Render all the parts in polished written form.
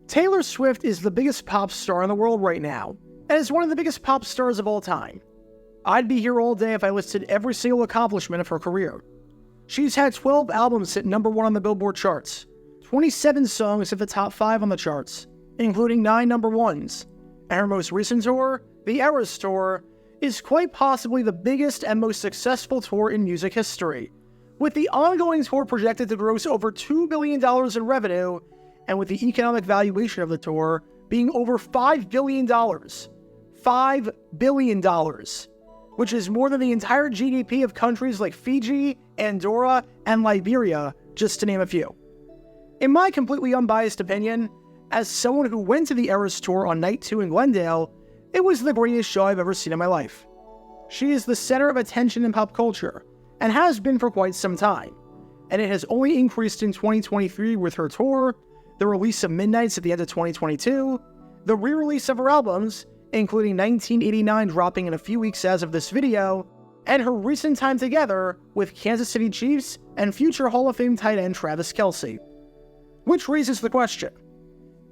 Taylor Swift is the biggest pop star in the world right now, and is one of the biggest pop stars of all time. I'd be here all day if I listed every single accomplishment of her career. She's had 12 albums hit #1 on the Billboard charts, 27 songs hit the top 5 on the charts, including 9 #1s, and her most recent tour, the Eras Tour, is quite possibly the biggest and most successful tour in music history, with the ongoing tour projected to gross over $2 billion in revenue, and with the economic valuation of the tour being over $5 billion. $5 billion, which is more than the entire GDP of countries like Fiji, Andorra, and Liberia, just to name a few. In my completely unbiased opinion, as someone who went to the Eras Tour on Night 2 in Glendale, it was the greatest show I've ever seen in my life. She is the center of attention in pop culture, and has been for quite some time, and it has only increased in 2023 with her tour, the release of Midnights at the end of 2022, the re-release of her albums, including 1989 dropping in a few weeks as of this video, and her recent time together with Kansas City Chiefs and future Hall of Fame tight end Travis Kelce. Which raises the question,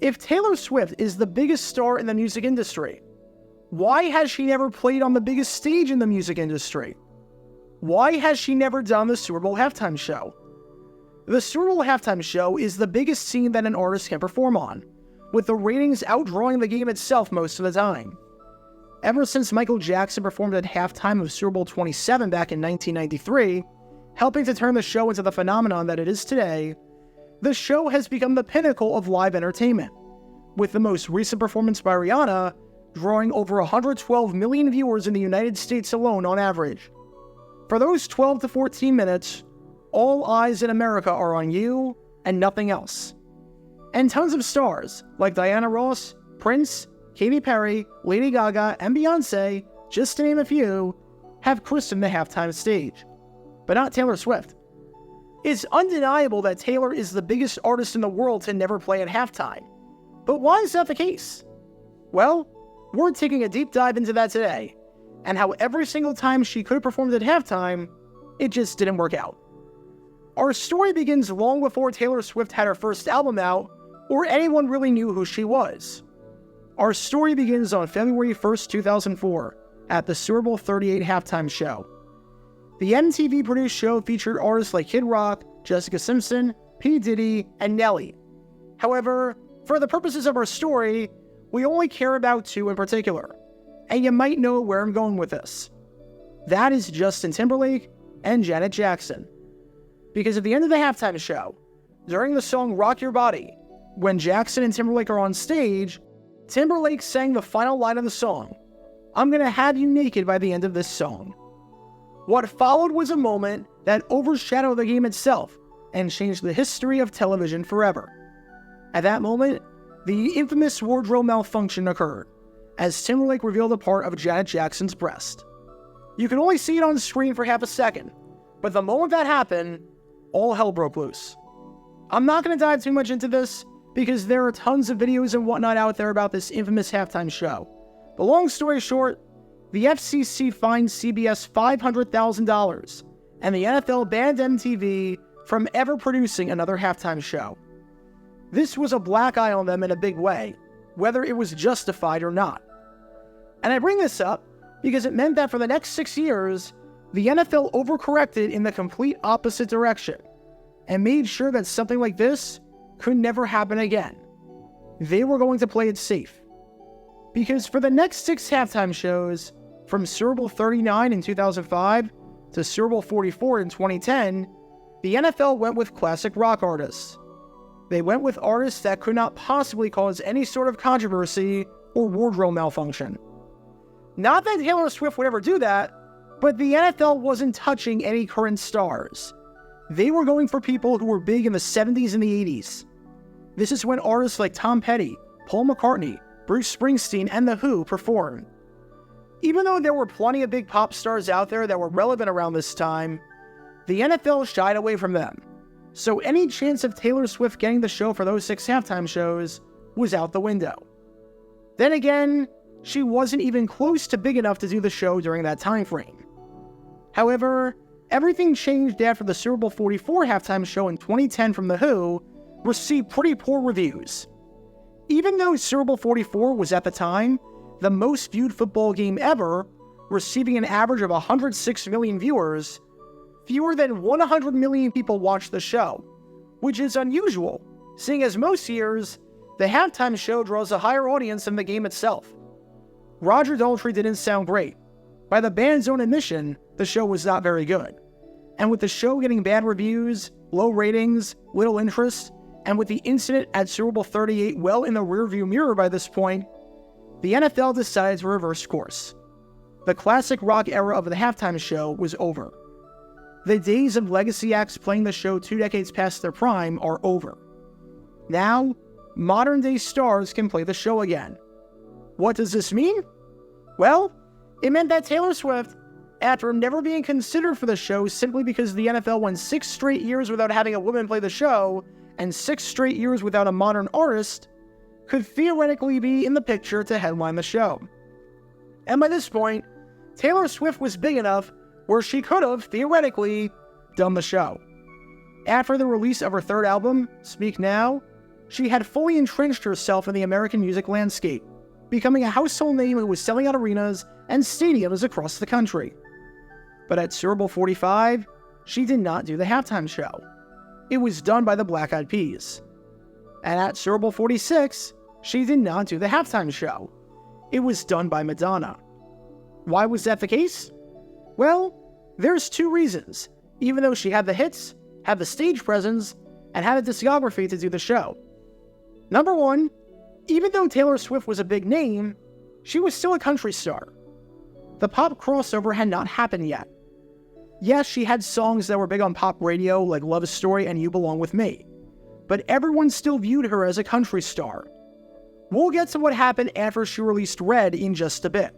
if Taylor Swift is the biggest star in the music industry, why has she never played on the biggest stage in the music industry? Why has she never done the Super Bowl halftime show? The Super Bowl halftime show is the biggest scene that an artist can perform on, with the ratings outdrawing the game itself most of the time. Ever since Michael Jackson performed at halftime of Super Bowl 27 back in 1993, helping to turn the show into the phenomenon that it is today, the show has become the pinnacle of live entertainment, with the most recent performance by Rihanna drawing over 112 million viewers in the United States alone on average. For those 12 to 14 minutes, all eyes in America are on you and nothing else. And tons of stars, like Diana Ross, Prince, Katy Perry, Lady Gaga, and Beyonce, just to name a few, have christened the halftime stage. But not Taylor Swift. It's undeniable that Taylor is the biggest artist in the world to never play at halftime. But why is that the case? Well, we're taking a deep dive into that today, and how every single time she could have performed at halftime, it just didn't work out. Our story begins long before Taylor Swift had her first album out, or anyone really knew who she was. Our story begins on February 1st, 2004, at the Super Bowl 38 halftime show. The MTV-produced show featured artists like Kid Rock, Jessica Simpson, P. Diddy, and Nelly. However, for the purposes of our story, we only care about 2 in particular, and you might know where I'm going with this. That is Justin Timberlake and Janet Jackson. Because at the end of the halftime show, during the song Rock Your Body, when Jackson and Timberlake are on stage, Timberlake sang the final line of the song, "I'm gonna have you naked by the end of this song." What followed was a moment that overshadowed the game itself and changed the history of television forever. At that moment, the infamous wardrobe malfunction occurred, as Timberlake revealed a part of Janet Jackson's breast. You can only see it on screen for half a second, but the moment that happened, all hell broke loose. I'm not going to dive too much into this, because there are tons of videos and whatnot out there about this infamous halftime show. But long story short, the FCC fined CBS $500,000, and the NFL banned MTV from ever producing another halftime show. This was a black eye on them in a big way, whether it was justified or not. And I bring this up because it meant that for the next 6 years, the NFL overcorrected in the complete opposite direction, and made sure that something like this could never happen again. They were going to play it safe. Because for the next 6 halftime shows, from Super Bowl 39 in 2005 to Super Bowl 44 in 2010, the NFL went with classic rock artists. They went with artists that could not possibly cause any sort of controversy or wardrobe malfunction. Not that Taylor Swift would ever do that, but the NFL wasn't touching any current stars. They were going for people who were big in the 70s and the 80s. This is when artists like Tom Petty, Paul McCartney, Bruce Springsteen, and The Who performed. Even though there were plenty of big pop stars out there that were relevant around this time, the NFL shied away from them. So any chance of Taylor Swift getting the show for those 6 halftime shows was out the window. Then again, she wasn't even close to big enough to do the show during that time frame. However, everything changed after the Super Bowl 44 halftime show in 2010 from The Who received pretty poor reviews. Even though Super Bowl 44 was at the time the most viewed football game ever, receiving an average of 106 million viewers, fewer than 100 million people watched the show, which is unusual, seeing as most years, the halftime show draws a higher audience than the game itself. Roger Daltrey didn't sound great. By the band's own admission, the show was not very good. And with the show getting bad reviews, low ratings, little interest, and with the incident at Super Bowl 38 well in the rearview mirror by this point, the NFL decided to reverse course. The classic rock era of the halftime show was over. The days of legacy acts playing the show 2 decades past their prime are over. Now, modern-day stars can play the show again. What does this mean? Well, it meant that Taylor Swift, after never being considered for the show simply because the NFL went 6 straight years without having a woman play the show, and 6 straight years without a modern artist, could theoretically be in the picture to headline the show. And by this point, Taylor Swift was big enough where she could have, theoretically, done the show. After the release of her third album, Speak Now, she had fully entrenched herself in the American music landscape, becoming a household name who was selling out arenas and stadiums across the country. But at Super Bowl 45, she did not do the halftime show. It was done by the Black Eyed Peas. And at Super Bowl 46, she did not do the halftime show. It was done by Madonna. Why was that the case? Well, there's 2 reasons, even though she had the hits, had the stage presence, and had a discography to do the show. Number 1, even though Taylor Swift was a big name, she was still a country star. The pop crossover had not happened yet. Yes, she had songs that were big on pop radio like Love Story and You Belong With Me, but everyone still viewed her as a country star. We'll get to what happened after she released Red in just a bit,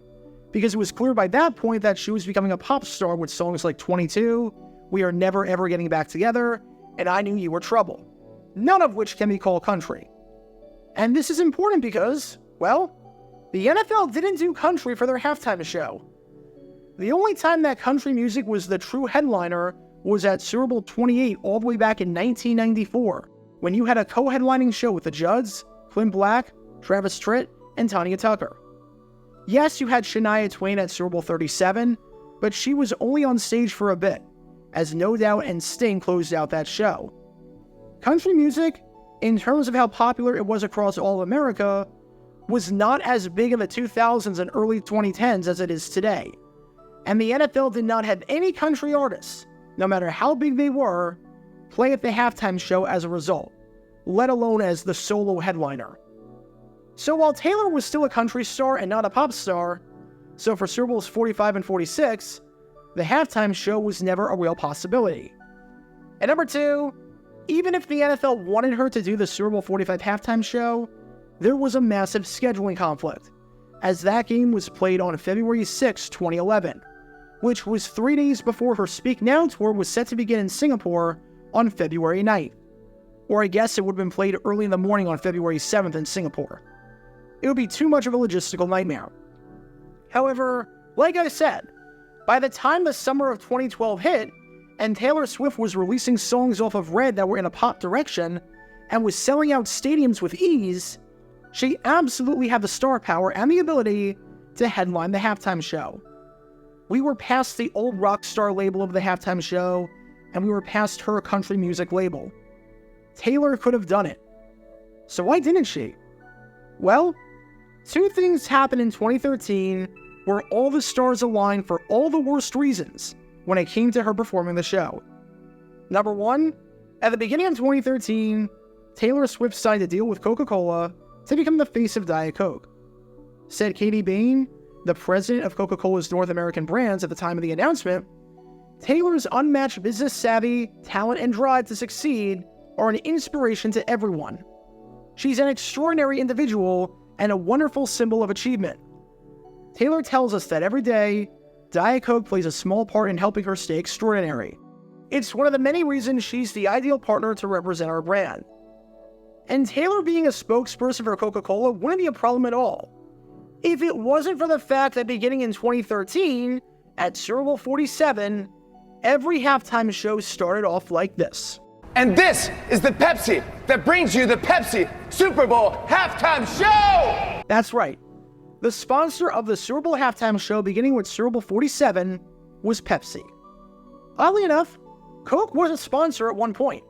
because it was clear by that point that she was becoming a pop star with songs like 22, We Are Never Ever Getting Back Together, and I Knew You Were Trouble, none of which can be called country. And this is important because, well, the NFL didn't do country for their halftime show. The only time that country music was the true headliner was at Super Bowl 28 all the way back in 1994, when you had a co-headlining show with the Judds, Clint Black, Travis Tritt, and Tanya Tucker. Yes, you had Shania Twain at Super Bowl 37, but she was only on stage for a bit, as No Doubt and Sting closed out that show. Country music, in terms of how popular it was across all of America, was not as big in the 2000s and early 2010s as it is today. And the NFL did not have any country artists, no matter how big they were, play at the halftime show as a result, let alone as the solo headliner. So while Taylor was still a country star and not a pop star, so for Super Bowls 45 and 46, the halftime show was never a real possibility. And number 2, even if the NFL wanted her to do the Super Bowl 45 halftime show, there was a massive scheduling conflict, as that game was played on February 6, 2011, which was 3 days before her Speak Now tour was set to begin in Singapore on February 9th. Or I guess it would have been played early in the morning on February 7th in Singapore. It would be too much of a logistical nightmare. However, like I said, by the time the summer of 2012 hit, and Taylor Swift was releasing songs off of Red that were in a pop direction, and was selling out stadiums with ease, she absolutely had the star power and the ability to headline the halftime show. We were past the old rock star label of the halftime show, and we were past her country music label. Taylor could have done it. So why didn't she? Well, 2 things happened in 2013 where all the stars aligned for all the worst reasons when it came to her performing the show. Number 1, at the beginning of 2013, Taylor Swift signed a deal with Coca-Cola to become the face of Diet Coke. Said Katie Bain, the president of Coca-Cola's North American brands at the time of the announcement, Taylor's unmatched business savvy, talent, and drive to succeed are an inspiration to everyone. She's an extraordinary individual and a wonderful symbol of achievement. Taylor tells us that every day, Diet Coke plays a small part in helping her stay extraordinary. It's one of the many reasons she's the ideal partner to represent our brand. And Taylor being a spokesperson for Coca-Cola wouldn't be a problem at all, if it wasn't for the fact that beginning in 2013, at Super Bowl 47, every halftime show started off like this. And this is the Pepsi that brings you the Pepsi Super Bowl halftime show! That's right. The sponsor of the Super Bowl halftime show, beginning with Super Bowl 47, was Pepsi. Oddly enough, Coke was a sponsor at one point.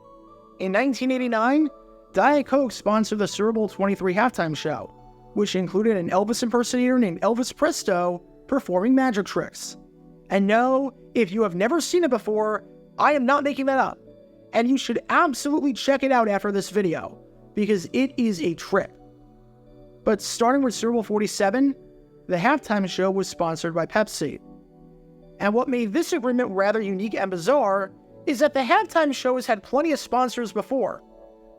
In 1989, Diet Coke sponsored the Super Bowl 23 halftime show, which included an Elvis impersonator named Elvis Presto performing magic tricks. And no, if you have never seen it before, I am not making that up. And you should absolutely check it out after this video, because it is a trip. But starting with Super Bowl 47, the halftime show was sponsored by Pepsi. And what made this agreement rather unique and bizarre is that the halftime show has had plenty of sponsors before,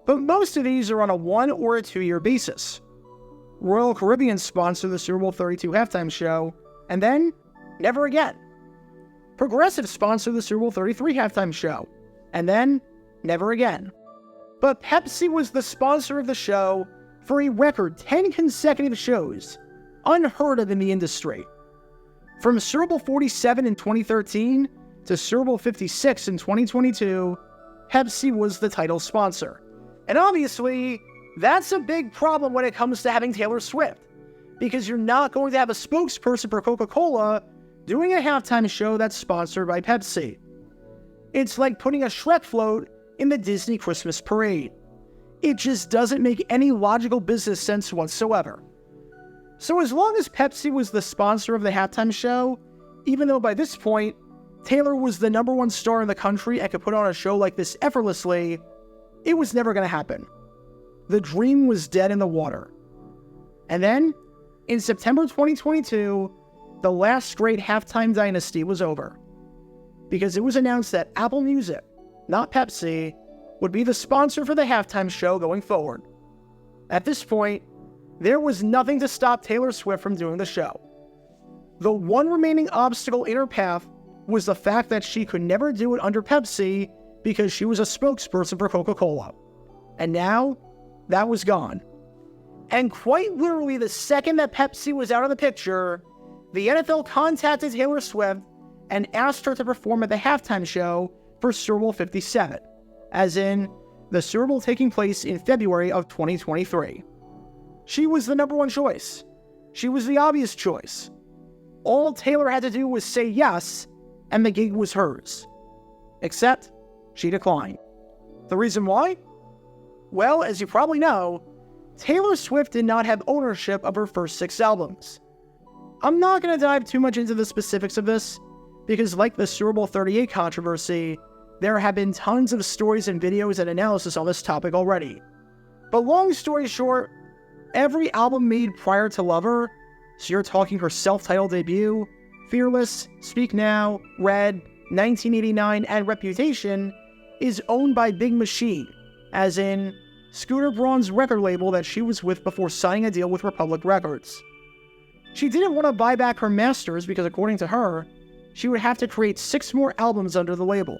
but most of these are on a 1 or a 2 year basis. Royal Caribbean sponsored the Super Bowl 32 halftime show, and then never again. Progressive sponsored the Super Bowl 33 halftime show, and then never again. But Pepsi was the sponsor of the show for a record 10 consecutive shows, unheard of in the industry. From Super Bowl 47 in 2013 to Super Bowl 56 in 2022, Pepsi was the title sponsor. And obviously, that's a big problem when it comes to having Taylor Swift, because you're not going to have a spokesperson for Coca-Cola doing a halftime show that's sponsored by Pepsi. It's like putting a Shrek float in the Disney Christmas parade. It just doesn't make any logical business sense whatsoever. So as long as Pepsi was the sponsor of the halftime show, even though by this point, Taylor was the #1 star in the country and could put on a show like this effortlessly, it was never going to happen. The dream was dead in the water. And then, in September 2022, the last great halftime dynasty was over, because it was announced that Apple Music, not Pepsi, would be the sponsor for the halftime show going forward. At this point, there was nothing to stop Taylor Swift from doing the show. The one remaining obstacle in her path was the fact that she could never do it under Pepsi because she was a spokesperson for Coca-Cola. And now, that was gone. And quite literally, the second that Pepsi was out of the picture, the NFL contacted Taylor Swift and asked her to perform at the halftime show for Super Bowl 57, as in the Super Bowl taking place in February of 2023. She was the #1 choice. She was the obvious choice. All Taylor had to do was say yes, and the gig was hers. Except, she declined. The reason why? Well, as you probably know, Taylor Swift did not have ownership of her first 6 albums. I'm not going to dive too much into the specifics of this, because like the Super Bowl 38 controversy, there have been tons of stories and videos and analysis on this topic already. But long story short, every album made prior to Lover, so you're talking her self-titled debut, Fearless, Speak Now, Red, 1989, and Reputation, is owned by Big Machine, as in Scooter Braun's record label that she was with before signing a deal with Republic Records. She didn't want to buy back her masters because, according to her, she would have to create 6 more albums under the label,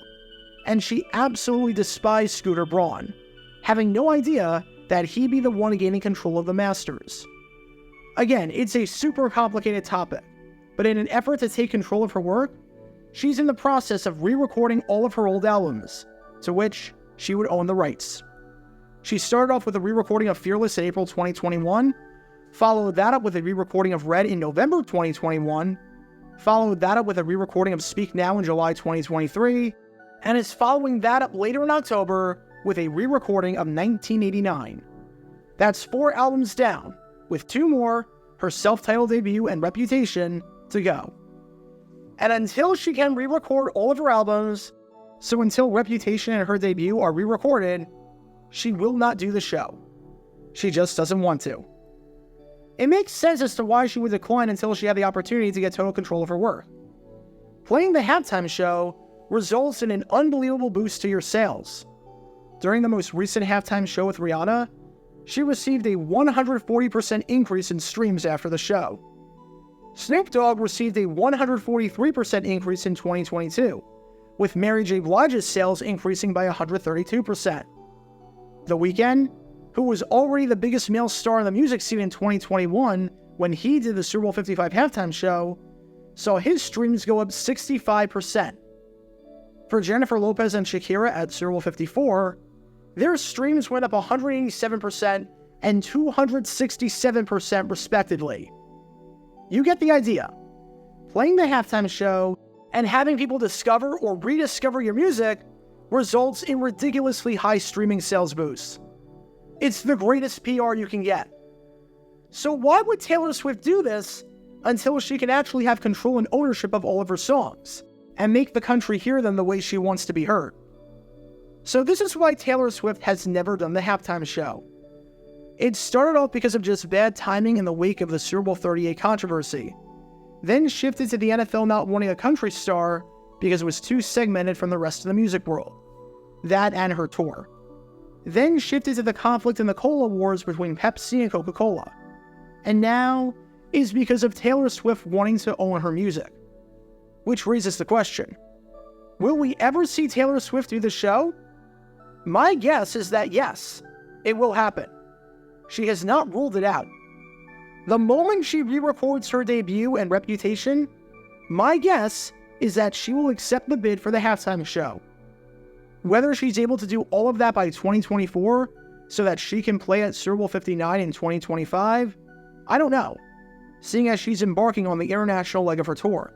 and she absolutely despised Scooter Braun, having no idea that he'd be the one gaining control of the masters. Again, it's a super complicated topic, but in an effort to take control of her work, she's in the process of re-recording all of her old albums, to which she would own the rights. She started off with a re-recording of Fearless in April 2021, followed that up with a re-recording of Red in November 2021, followed that up with a re-recording of Speak Now in July 2023, and is following that up later in October with a re-recording of 1989. That's 4 albums down, with 2 more, her self-titled debut and Reputation, to go. And until she can re-record all of her albums, so until Reputation and her debut are re-recorded, she will not do the show. She just doesn't want to. It makes sense as to why she would decline until she had the opportunity to get total control of her work. Playing the halftime show results in an unbelievable boost to your sales. During the most recent halftime show with Rihanna, she received a 140% increase in streams after the show. Snoop Dogg received a 143% increase in 2022, with Mary J. Blige's sales increasing by 132%. The Weeknd, who was already the biggest male star in the music scene in 2021 when he did the Super Bowl 55 halftime show, saw his streams go up 65%. For Jennifer Lopez and Shakira at Super Bowl 54, their streams went up 187% and 267% respectively. You get the idea. Playing the halftime show and having people discover or rediscover your music results in ridiculously high streaming sales boosts. It's the greatest PR you can get. So why would Taylor Swift do this until she can actually have control and ownership of all of her songs and make the country hear them the way she wants to be heard? So this is why Taylor Swift has never done the halftime show. It started off because of just bad timing in the wake of the Super Bowl 38 controversy, then shifted to the NFL not wanting a country star because it was too segmented from the rest of the music world. That and her tour. Then shifted to the conflict in the cola wars between Pepsi and Coca-Cola. And now is because of Taylor Swift wanting to own her music. Which raises the question, will we ever see Taylor Swift do the show? My guess is that yes, it will happen. She has not ruled it out. The moment she re-records her debut and Reputation, my guess is that she will accept the bid for the halftime show. Whether she's able to do all of that by 2024 so that she can play at Super Bowl 59 in 2025, I don't know, seeing as she's embarking on the international leg of her tour.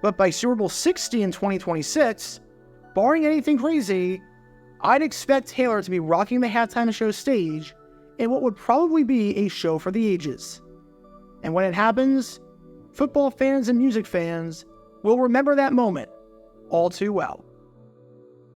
But by Super Bowl 60 in 2026, barring anything crazy, I'd expect Taylor to be rocking the halftime show stage in what would probably be a show for the ages. And when it happens, football fans and music fans will remember that moment all too well.